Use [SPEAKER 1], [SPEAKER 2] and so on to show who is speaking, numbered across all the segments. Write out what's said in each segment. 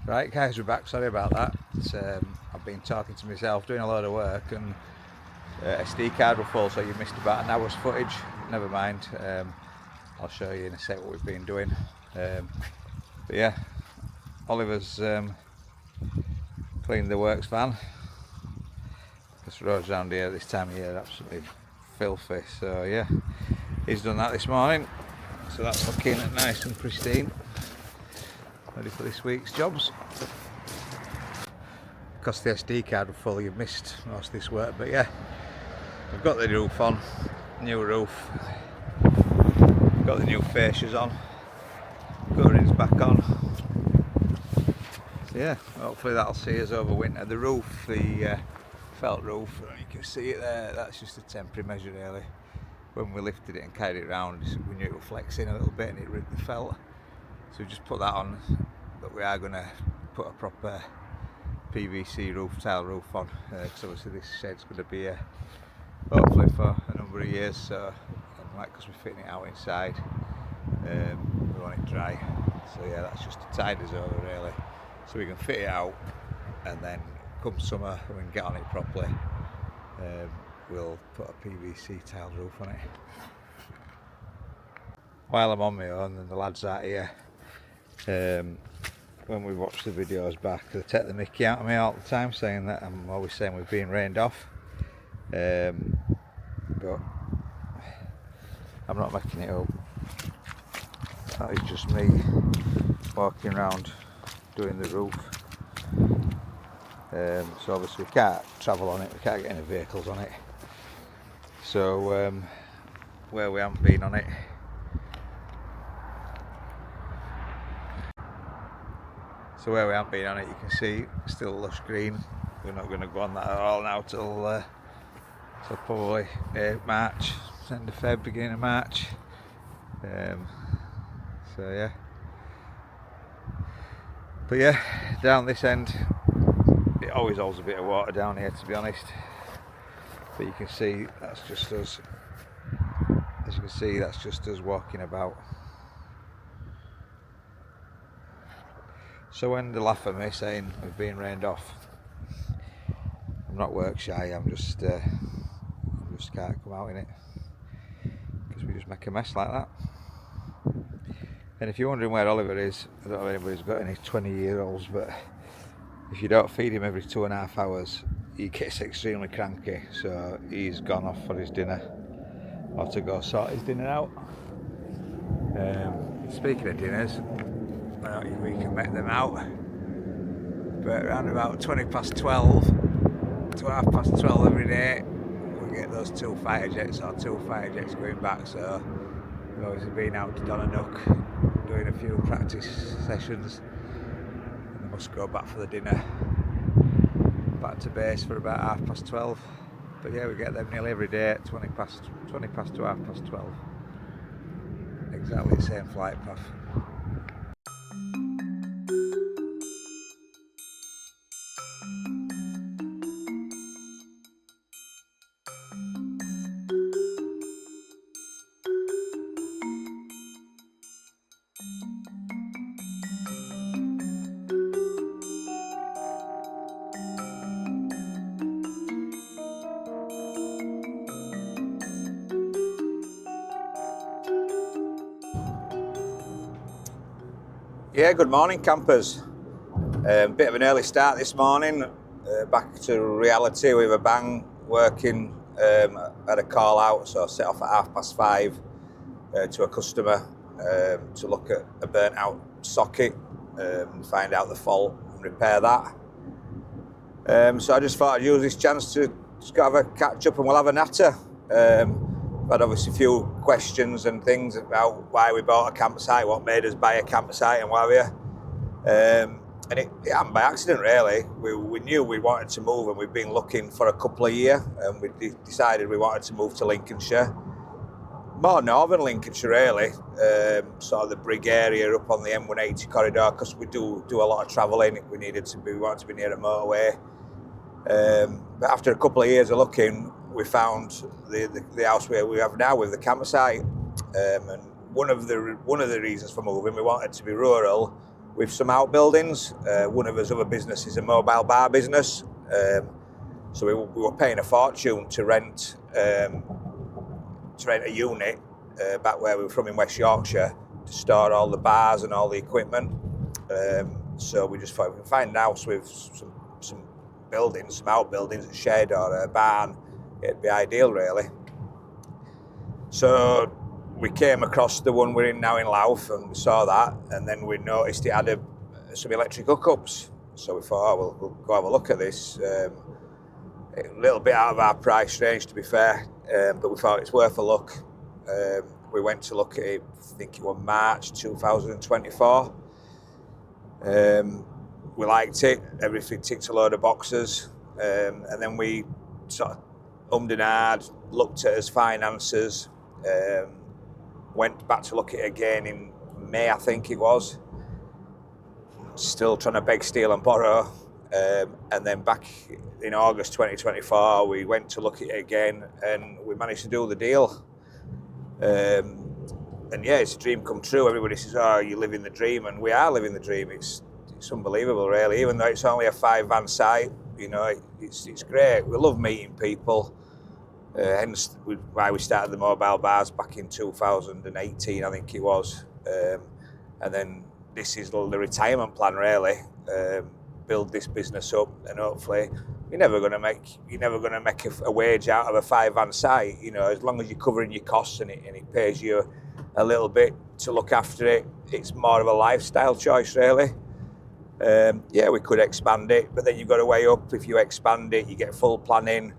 [SPEAKER 1] Right guys, we're back, sorry about that. I've been talking to myself, doing a load of work, and SD card was full, so you missed about an hour's footage. Never mind, I'll show you in a sec what we've been doing. But yeah, Oliver's cleaned the works van. This roads around here this time of year are absolutely filthy, so yeah, he's done that this morning. So that's looking nice and pristine, ready for this week's jobs. Because the SD card was full, you've missed most of this work, but yeah, we've got the roof on, new roof, got the new fascias on, coverings back on. So yeah, hopefully that'll see us over winter. The roof, the felt roof, you can see it there, that's just a temporary measure really. When we lifted it and carried it around, we knew it was flexing a little bit and it ripped the felt. So we just put that on, but we are going to put a proper PVC roof, tile roof on, because obviously this shed's going to be here hopefully for a number of years, so like, because we're fitting it out inside, we want it dry. So yeah, that's just to tide us over really, so we can fit it out, and then come summer when we can get on it properly, we'll put a PVC tile roof on it. While I'm on my own and the lads out here, when we watch the videos back, they take the mickey out of me all the time, saying that I'm always saying we're being rained off, but I'm not making it up. That is just me walking around doing the roof. So obviously we can't travel on it, we can't get any vehicles on it, so where we haven't been on it, you can see still lush green. We're not going to go on that at all now till probably March, end of Feb, beginning of March. So yeah, but yeah, down this end it always holds a bit of water down here, to be honest, but you can see that's just us. As you can see, that's just us walking about. So when they laugh at me saying we're being rained off, I'm not work shy, I just can't come out in it, because we just make a mess like that. And if you're wondering where Oliver is, I don't know if anybody's got any 20-year-olds, but if you don't feed him every 2.5 hours, he gets extremely cranky, so he's gone off for his dinner, or to go sort his dinner out. Speaking of dinners, I don't think we can make them out, but around about 12 to 12:30 every day we get those two fighter jets going back, so we've obviously been out to Donanook doing a few practice sessions, and they must go back for the dinner, back to base for about 12:30. But yeah, we get them nearly every day at 20 past to 12:30. Exactly the same flight path. Yeah, good morning campers. Bit of an early start this morning, back to reality with a bang, working, had a call out, so I set off at 5:30 to a customer to look at a burnt out socket, and find out the fault and repair that. So I just thought I'd use this chance to just have a catch up and we'll have a natter. Had obviously a few questions and things about why we bought a campsite, what made us buy a campsite and what have you. And it happened by accident really. We knew we wanted to move, and we've been looking for a couple of years, and we decided we wanted to move to Lincolnshire. More northern Lincolnshire really, sort of the Brig area up on the M180 corridor, because we do a lot of travelling. We wanted to be near a motorway. But after a couple of years of looking, we found the house where we have now with the campsite. And one of the reasons for moving, we wanted to be rural with some outbuildings. One of his other business is a mobile bar business. So we were paying a fortune to rent a unit back where we were from in West Yorkshire to store all the bars and all the equipment. So we just thought we can find a house with some buildings, some outbuildings, a shed or a barn. It'd be ideal, really. So we came across the one we're in now in Louth and we saw that, and then we noticed it had some electric hookups. So we thought, we'll go have a look at this. A little bit out of our price range, to be fair, but we thought it's worth a look. We went to look at it, I think it was March 2024. We liked it, everything ticked a load of boxes, and then we sort of ummed and ahed, looked at his finances, went back to look at it again in May, I think it was, still trying to beg, steal and borrow, and then back in August 2024 we went to look at it again and we managed to do the deal. And yeah, it's a dream come true. Everybody says, oh, you're living the dream, and we are living the dream. It's unbelievable, really. Even though it's only a 5-van site, you know, it's great. We love meeting people. Hence why we started the mobile bars back in 2018, I think it was. And then this is the retirement plan, really. Build this business up, and hopefully you're never going to make a wage out of a 5-van site. You know, as long as you're covering your costs and it pays you a little bit to look after it, it's more of a lifestyle choice, really. Yeah, we could expand it, but then you've got to weigh up. If you expand it, you get full planning,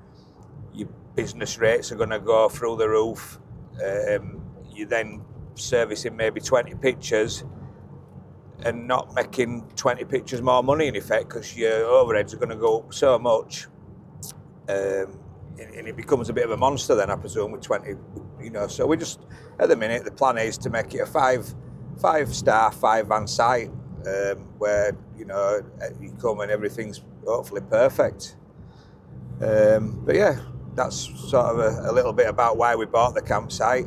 [SPEAKER 1] your business rates are going to go through the roof. You then servicing maybe 20 pictures and not making 20 pictures more money in effect, because your overheads are going to go up so much. And it becomes a bit of a monster then, I presume, with 20, you know. So we just, at the minute, the plan is to make it a five-star, 5-van site, where, you know, you come and everything's hopefully perfect. But yeah, that's sort of a little bit about why we bought the campsite.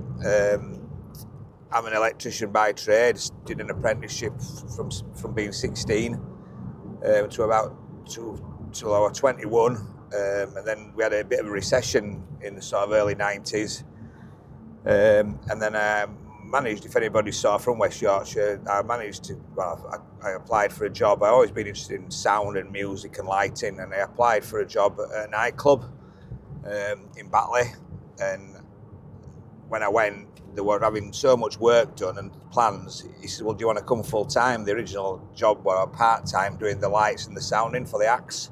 [SPEAKER 1] I'm an electrician by trade, did an apprenticeship from being 16 to I was 21. And then we had a bit of a recession in the sort of early 90s. And then I managed, if anybody saw from West Yorkshire, I applied for a job. I've always been interested in sound and music and lighting, and I applied for a job at a nightclub in Batley. And when I went, they were having so much work done and plans. He said, well, do you want to come full time? The original job was part-time, doing the lights and the sounding for the acts.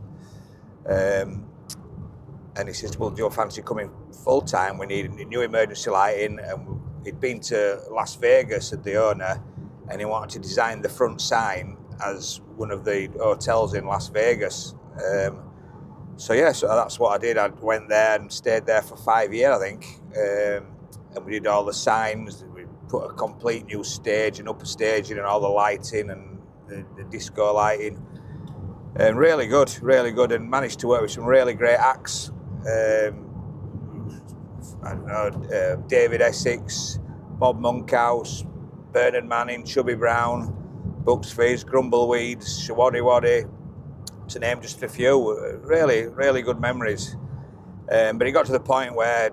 [SPEAKER 1] And he says, well, do you fancy coming full time? We need new emergency lighting. And he'd been to Las Vegas, said the owner, and he wanted to design the front sign as one of the hotels in Las Vegas. So that's what I did. I went there and stayed there for 5 years, I think. And we did all the signs. We put a complete new stage and upper staging and all the lighting and the disco lighting. And really good, and managed to work with some really great acts. David Essex, Bob Monkhouse, Bernard Manning, Chubby Brown, Bucks Fizz, Grumbleweed, Shawaddy Waddy, to name just a few. Really good memories. But it got to the point where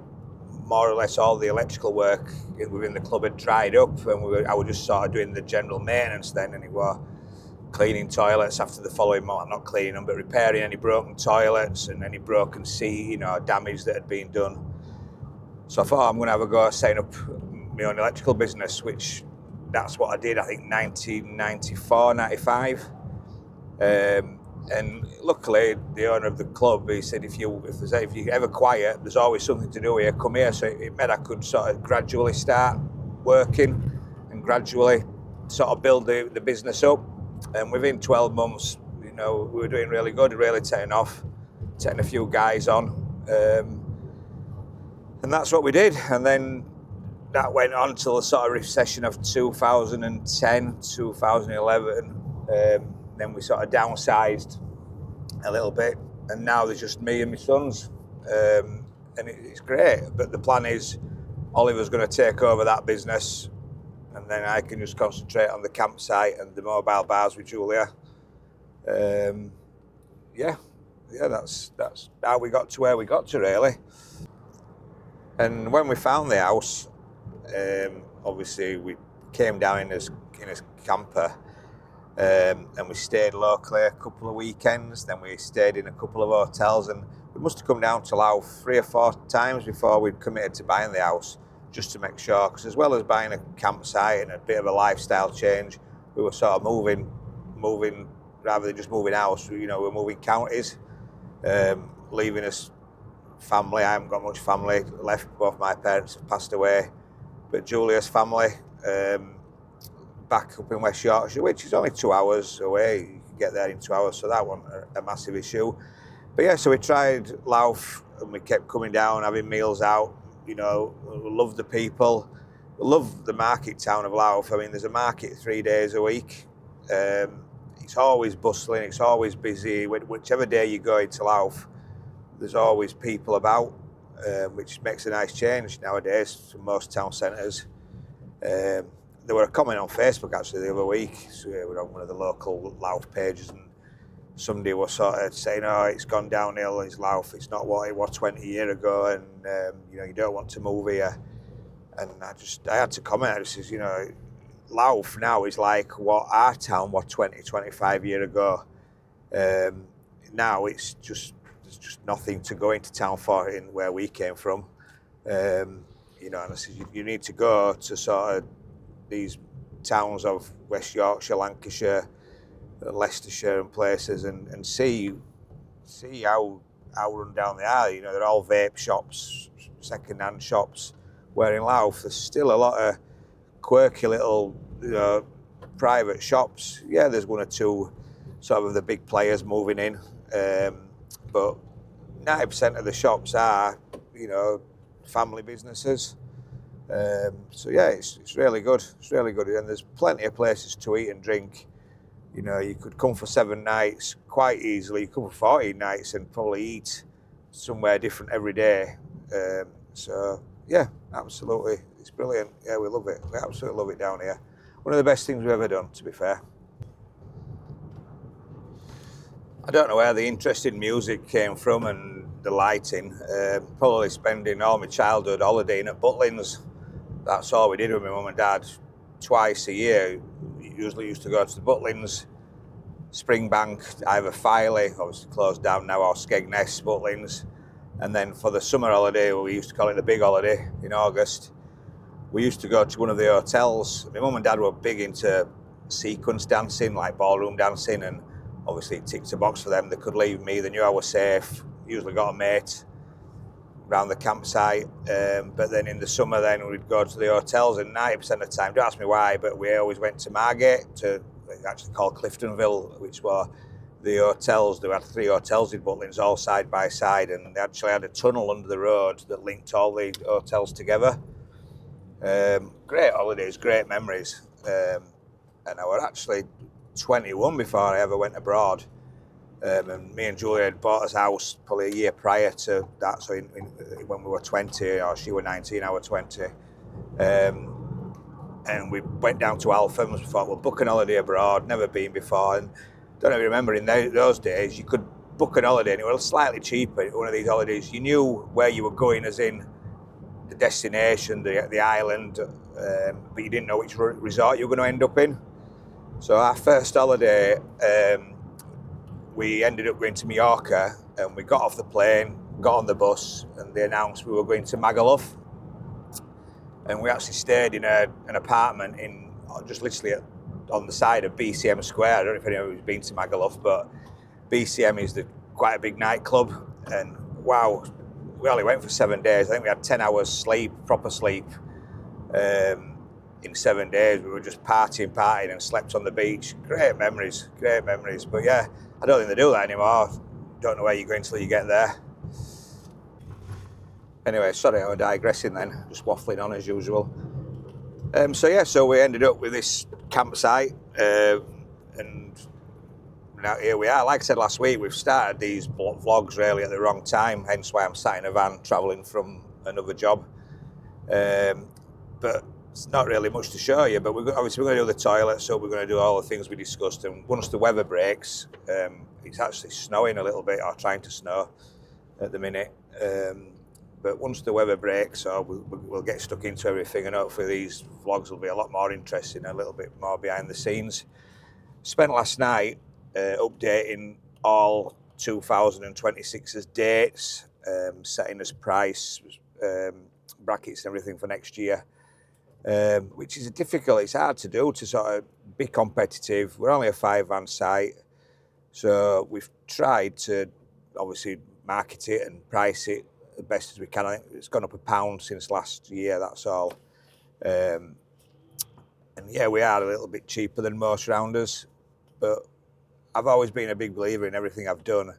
[SPEAKER 1] more or less all the electrical work within the club had dried up, and I was just sort of doing the general maintenance then, and it was cleaning toilets after the following month, not cleaning them, but repairing any broken toilets and any broken seat, you know, damage that had been done. So I thought, I'm going to have a go at setting up my own electrical business, which that's what I did, I think 1994, 95. And luckily, the owner of the club, he said, if you're ever quiet, there's always something to do here, come here. So it meant I could sort of gradually start working and gradually sort of build the business up. And within 12 months, you know, we were doing really good, really taking off, taking a few guys on. And that's what we did. And then that went on till the sort of recession of 2010, 2011. Then we sort of downsized a little bit. And now there's just me and my sons. And it's great. But the plan is Oliver's going to take over that business. and then I can just concentrate on the campsite and the mobile bars with Julia. That's how we got to where we got to, really. And when we found the house, obviously we came down in a camper, and we stayed locally a couple of weekends. Then we stayed in a couple of hotels, and we must have come down to Louth 3 or 4 times before we'd committed to buying the house, just to make sure. Because as well as buying a campsite and a bit of a lifestyle change, we were sort of moving rather than just moving house. We're moving counties, leaving us family. I haven't got much family left. Both my parents have passed away, but Julia's family back up in West Yorkshire, which is only 2 hours away. You can get there in 2 hours, so that wasn't a massive issue. But yeah, so we tried Louth, and we kept coming down, having meals out. We love the people, we love the market town of Louth. I mean, there's a market 3 days a week. It's always bustling, it's always busy. Whichever day you go into Louth, there's always people about, which makes a nice change nowadays to most town centres. There were a comment on Facebook actually the other week. So we were on one of the local Louth pages, and somebody was sort of saying, "Oh, it's gone downhill. It's Louth. It's not what it was 20 years ago, and you don't want to move here." And I had to comment. I says, Louth now is like what our town was 20, 25 years ago. Now there's just nothing to go into town for in where we came from. And I said, you need to go to sort of these towns of West Yorkshire, Lancashire, Leicestershire and places, and see how run down they are. They're all vape shops, second-hand shops. Where in Louth, there's still a lot of quirky little, private shops. Yeah, there's 1 or 2 sort of the big players moving in, but 90% of the shops are, family businesses. So yeah, it's really good. It's really good, and there's plenty of places to eat and drink. You could come for 7 nights quite easily. You come for 14 nights and probably eat somewhere different every day. So yeah, absolutely, it's brilliant. Yeah, we love it. We absolutely love it down here. One of the best things we've ever done, to be fair. I don't know where the interest in music came from and the lighting. Probably spending all my childhood holidaying at Butlins. That's all we did with my mum and dad. Twice a year, we usually used to go to the Butlins, Springbank, either Filey, obviously closed down now, or Skegness, Butlins. And then for the summer holiday, we used to call it the big holiday in August, we used to go to one of the hotels. My mum and dad were big into sequence dancing, like ballroom dancing, and obviously it ticked a box for them. They could leave me, they knew I was safe. Usually got a mate around the campsite, but then in the summer then we'd go to the hotels, and 90% of the time, don't ask me why, but we always went to Margate, to actually called Cliftonville, which were the hotels. They had 3 hotels in Butlins, all side by side, and they actually had a tunnel under the road that linked all the hotels together. Great holidays, great memories, and I was actually 21 before I ever went abroad. And me and Julia had bought us a house probably a year prior to that, so when we were 20, or she was 19, I was 20. And we went down to Alphams. We thought, we'll book an holiday abroad, never been before. And don't even remember, in those days, you could book an holiday and it was slightly cheaper. One of these holidays, you knew where you were going, as in the destination, the island, but you didn't know which resort you were going to end up in. So our first holiday, we ended up going to Mallorca, and we got off the plane, got on the bus, and they announced we were going to Magaluf. And we actually stayed in an apartment just literally on the side of BCM Square. I don't know if anyone's been to Magaluf, but BCM is quite a big nightclub. And wow, we only went for 7 days. I think we had 10 hours sleep, proper sleep, in 7 days. We were just partying and slept on the beach. Great memories. But yeah, I don't think they do that anymore. Don't know where you're going until you get there. Anyway, sorry, I was digressing then, just waffling on as usual. So we ended up with this campsite, and now here we are. Like I said last week, we've started these vlogs really at the wrong time, hence why I'm sat in a van travelling from another job. But it's not really much to show you, but obviously we're going to do the toilet, so we're going to do all the things we discussed. And once the weather breaks, it's actually snowing a little bit, or trying to snow at the minute. But once the weather breaks, we'll get stuck into everything, and hopefully these vlogs will be a lot more interesting, a little bit more behind the scenes. Spent last night updating all 2026's dates, setting us price, brackets and everything for next year, which is difficult. It's hard to do, to sort of be competitive. We're only a 5-van site, so we've tried to obviously market it and price it the best as we can. I think it's gone up £1 since last year, that's all. And yeah, we are a little bit cheaper than most rounders, but I've always been a big believer in everything I've done.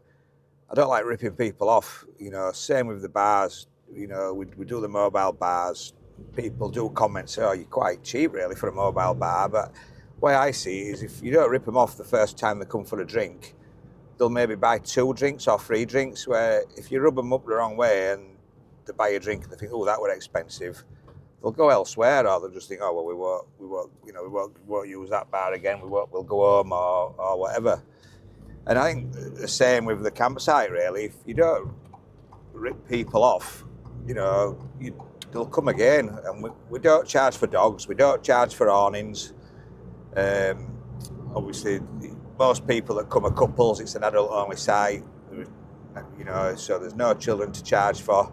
[SPEAKER 1] I don't like ripping people off, same with the bars. We do the mobile bars. People do comment, say, oh, you're quite cheap really for a mobile bar, but the way I see it is, if you don't rip them off the first time they come for a drink, they'll maybe buy 2 drinks or 3 drinks, where if you rub them up the wrong way and they buy a drink and they think, oh, that were expensive, they'll go elsewhere, or they'll just think, oh, well, we won't use that bar again, we'll go home or whatever. And I think the same with the campsite, really. If you don't rip people off, they'll come again. And we don't charge for dogs, we don't charge for awnings. Obviously, most people that come are couples, it's an adult-only site, so there's no children to charge for.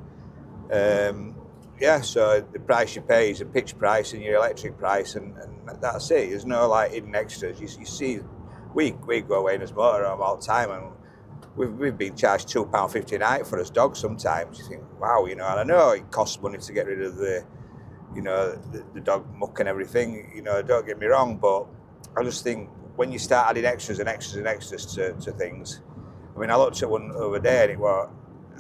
[SPEAKER 1] So the price you pay is a pitch price and your electric price, and that's it. There's no hidden extras. You see, we go away in his motorhome all the time, and we've been charged £2.50 a night for his dog sometimes. You think, wow, and I know it costs money to get rid of the dog muck and everything. Don't get me wrong, but I just think when you start adding extras and extras and extras to things, I mean, I looked at one over there, and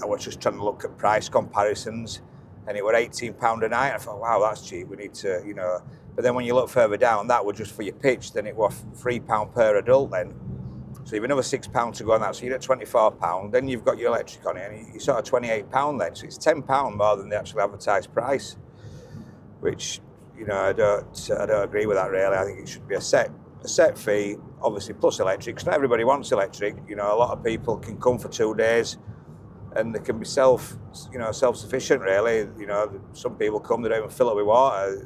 [SPEAKER 1] I was just trying to look at price comparisons, and it were £18 a night. I thought, wow, that's cheap. We need to, But then when you look further down, that was just for your pitch. Then it was £3 per adult. Then, so you've another £6 to go on that. So you're at £24. Then you've got your electric on it, and you're sort of £28 then. So it's £10 more than the actual advertised price, which I don't agree with that really. I think it should be a set fee, obviously plus electric. Because not everybody wants electric. A lot of people can come for 2 days, and they can be self-sufficient really. Some people come, they don't even fill it with water.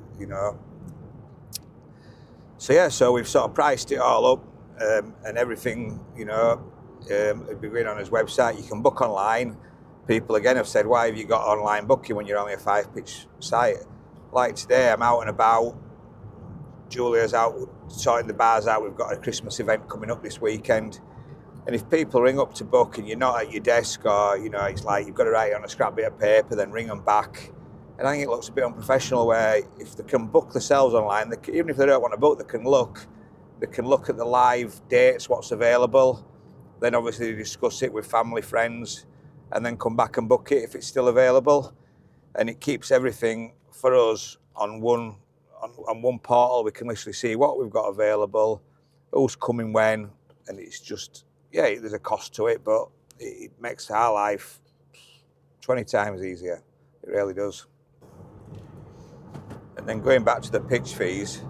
[SPEAKER 1] So we've sort of priced it all up, and everything. It'll be going on his website. You can book online. People again have said, why have you got online booking when you're only a 5-pitch site? Like today, I'm out and about. Julia's out sorting the bars out. We've got a Christmas event coming up this weekend. And if people ring up to book and you're not at your desk, or, it's like you've got to write it on a scrap bit of paper, then ring them back. And I think it looks a bit unprofessional, where if they can book themselves online, even if they don't want to book, they can look at the live dates, what's available. Then obviously discuss it with family, friends, and then come back and book it if it's still available. And it keeps everything for us on one portal. We can literally see what we've got available, who's coming when, and it's just, there's a cost to it, but it makes our life 20 times easier. It really does. And then going back to the pitch fees,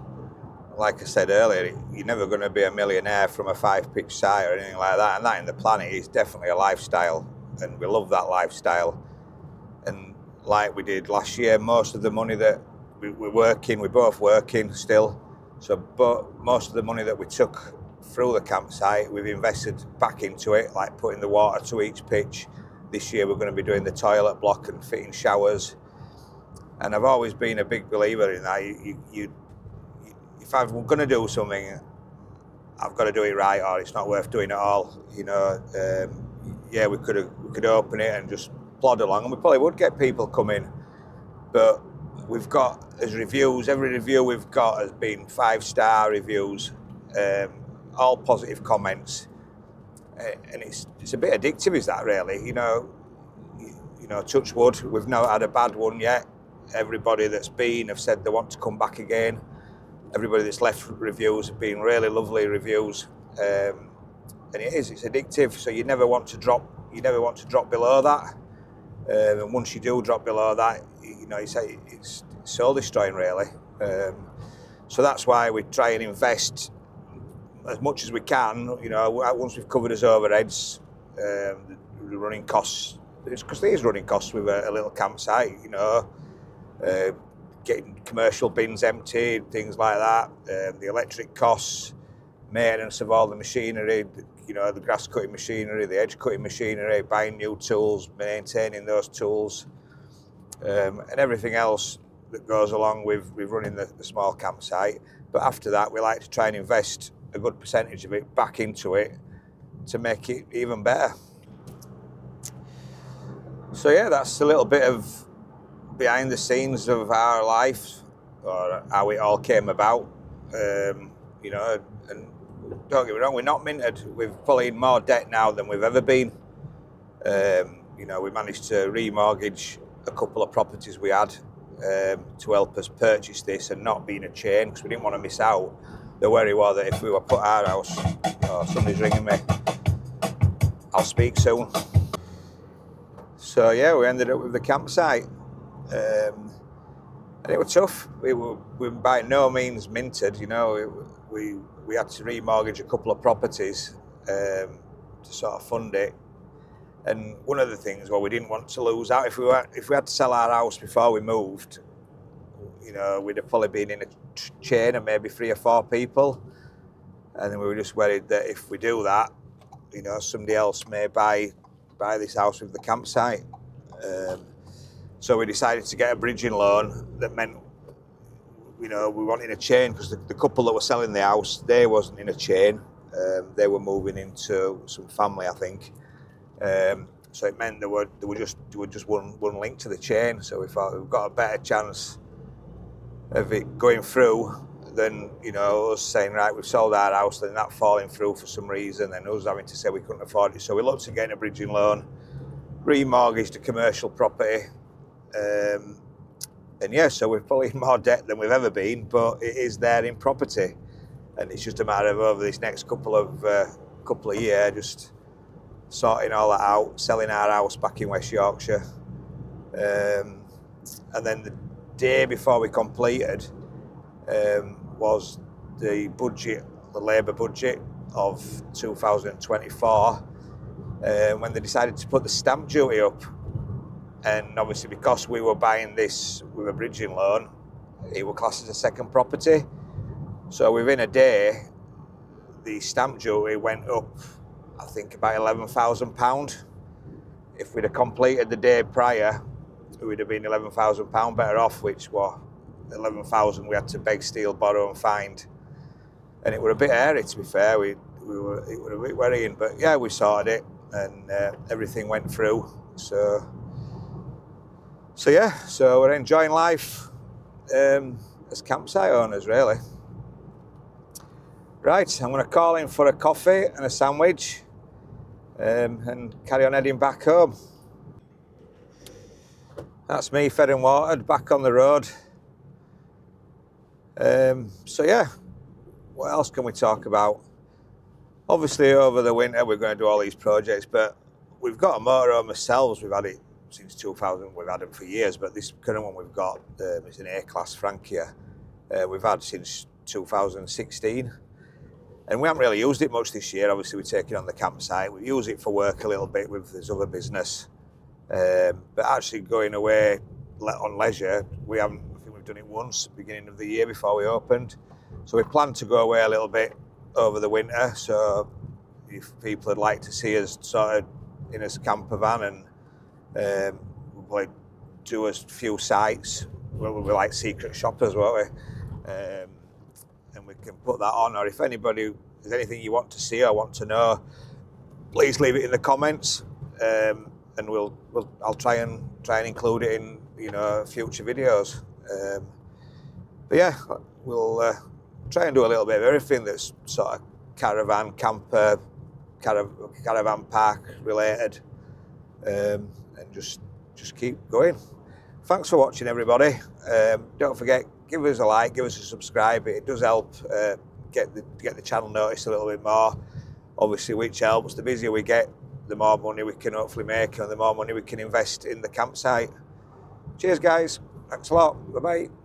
[SPEAKER 1] like I said earlier, you're never going to be a millionaire from a 5-pitch site or anything like that, and that in the planet is definitely a lifestyle, and we love that lifestyle. And like we did last year, most of the money that we're both working still, but most of the money that we took through the campsite, we've invested back into it, like putting the water to each pitch. This year we're going to be doing the toilet block and fitting showers. And I've always been a big believer in that. If I'm going to do something, I've got to do it right, or it's not worth doing at all. We could open it and just plod along, and we probably would get people coming. But we've got, as reviews, every review we've got has been 5-star reviews, all positive comments, and it's a bit addictive, is that really? Touch wood, we've not had a bad one yet. Everybody that's been have said they want to come back again. Everybody that's left reviews have been really lovely reviews, and it's addictive. So you never want to drop below that. And once you do drop below that, it's soul destroying really. So that's why we try and invest as much as we can, you know, once we've covered his overheads, the running costs, because there's running costs with a little campsite, you know, getting commercial bins emptied, things like that, the electric costs, maintenance of all the machinery, you know, the grass cutting machinery, the edge cutting machinery, buying new tools, maintaining those tools, and everything else that goes along with running the small campsite. But after that, we like to try and invest a good percentage of it back into it to make it even better. So yeah, that's a little bit of behind the scenes of our life, or how it all came about. You know, and don't get me wrong, we're not minted. We're fully in more debt now than we've ever been. You know, we managed to remortgage a couple of properties we had to help us purchase this and not be in a chain, because we didn't want to miss out. The worry was that if we were put our house, oh, somebody's ringing me, I'll speak soon. So yeah, we ended up with the campsite. And it was tough. We were by no means minted, you know. We had to remortgage a couple of properties to sort of fund it. And one of the things, well, we didn't want to lose out. If we had to sell our house before we moved, you know, we'd have probably been in a chain of maybe 3 or 4 people. And then we were just worried that if we do that, you know, somebody else may buy this house with the campsite. So we decided to get a bridging loan that meant, you know, we wanted a chain, because the couple that were selling the house, they wasn't in a chain. They were moving into some family, I think. So it meant there were just one link to the chain. So we thought we've got a better chance of it going through than, you know, us saying, right, we've sold our house, then that falling through for some reason, and us having to say we couldn't afford it. So we looked at getting a bridging loan, remortgaged a commercial property, and yeah, so we're probably in more debt than we've ever been, but it is there in property, and it's just a matter of over this next couple of years just sorting all that out, selling our house back in West Yorkshire, and then the day before we completed was the budget, the Labour budget of 2024, when they decided to put the stamp duty up. And obviously, because we were buying this with a bridging loan, it was classed as a second property. So within a day, the stamp duty went up, I think, about £11,000. If we'd have completed the day prior, it would have been £11,000 better off, which was 11,000 we had to beg, steal, borrow and find. And it were a bit hairy, to be fair. It were a bit worrying, but yeah, we sorted it, and everything went through. So yeah, so we're enjoying life as campsite owners, really. Right, I'm going to call in for a coffee and a sandwich, and carry on heading back home. That's me, fed and watered, back on the road. So yeah, what else can we talk about? Obviously, over the winter, we're going to do all these projects, but we've got a motorhome ourselves. We've had it since 2000. We've had it for years, but this current one we've got is an A-class Frankia. We've had since 2016. And we haven't really used it much this year. Obviously, we're taking on the campsite. We use it for work a little bit with this other business. But actually going away on leisure, we haven't. I think we've done it once, beginning of the year before we opened. So we plan to go away a little bit over the winter. So if people would like to see us sort of in a camper van, and we'll like do a few sites, we'll be like secret shoppers, won't we? And we can put that on. Or if anybody, there's anything you want to see or want to know, please leave it in the comments, and I'll try and include it in, you know, future videos. But yeah, we'll try and do a little bit of everything that's sort of caravan, camper, caravan park related, and just keep going. Thanks for watching, everybody. Don't forget, give us a like, give us a subscribe. It does help get the channel noticed a little bit more, obviously, which helps. The busier we get, the more money we can hopefully make, and the more money we can invest in the campsite. Cheers, guys. Thanks a lot. Bye-bye.